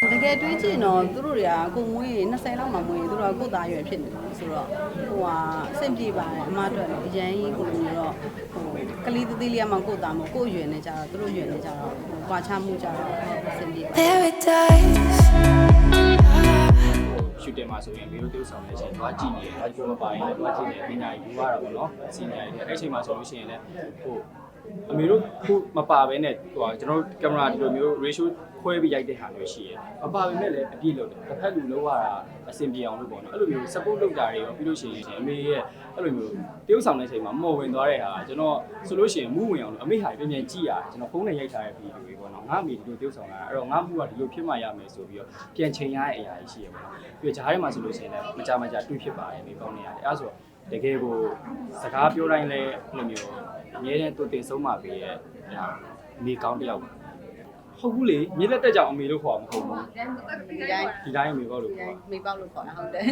တကယ်တွေးကြည့်တော့သူတို့တွေကကိုမွေး20လောက်မှမွေးသူတို့ကကိုသားရွယ်ဖြစ်နေတယ်ဆိုတော့ဟိုဟာအဆင်ပြေပါတယ်အမအတွက်လည်းအရန်ကြီးကိုလိုမျိုးတော့ဟိုကလေးသေးသေးလေးမှကိုသားမကိုရွယ်နေကြတော့သူတို့ရွယ်နေကြတော့ဟိုကွာချမှုကြတော့အဆင်ပြေရှူတင်မှာဆိုရင်မင်းတို့တိုးဆောင်နေချိန်သွားကြည့်နေတယ်။ဘာလို့မပါရင်လဲသွားကြည့်နေပညာယူရတာပေါ့နော်။စီနီယာတွေအဲ့ချိန်မှာဆိုလို့ရှိရင်လည်းဟိုအမေတို့ခုမပါဘဲနဲ့ဟိုကျွန်တော်တို့ကင်မရာဒီလိုမျိုး ratio ခွဲပြီးရိုက်တဲ့ဟာမျိုးရှိရဲ။မပါဘဲနဲ့လည်းအပြည့်လုပ်တယ်။တစ်ဖက်လူလောက်ရတာအဆင်ပြေအောင်လို့ပေါ့နော်။အဲ့လိုမျိုး support လုပ်တာတွေရောပြီးလို့ရှိရင်အမေရဲ့အဲ့လိုမျိုးတိုးဆောင်တဲ့ချိန်မှာမော်ဝင်သွားတဲ့ဟာကျွန်တော်ဆိုလို့ရှိရင်မူးဝင်အောင်လို့အမေဟာပြန်ပြန်ကြည့်ရတယ်ကျွန်တော်ဖုန်းနဲ့ရိုက်ထားတဲ့ဗီဒီယိုတွေပေါ့နော်။ငါအမေဒီလိုတိုးဆောင်လာအဲ့တော့ငါမှုကဒီလိုဖြစ်မှရမယ်ဆိုပြီးတော့ပြန်ချိန်ရတဲ့အရာကြီးရှိရပေါ့နော်။ပြီးတော့ဂျားထဲမှာဆိုလို့ရှိရင်လည်းမကြမကြတွေးဖြစ်ပါတယ်မိပေါင်းနေရတယ်။အဲ့ဒါဆိုတကယ်ကိုစကားပြောတိုင်းလည်းအဲ့လိုမျိုးအမြဲတမ်းတူတင်ဆုံးမှာပေးရဲ့မိကောင်းတယောက်ဟုတ်ဘူးလေမြေလက်တက်ကြောင်အမေလို့ခေါ်မှာမဟုတ်ဘူးဒီတိုင်းဒီတိုင်းအမေပေါ့လို့ခေါ်မိပေါက်လို့ခေါ်တာဟုတ်တယ်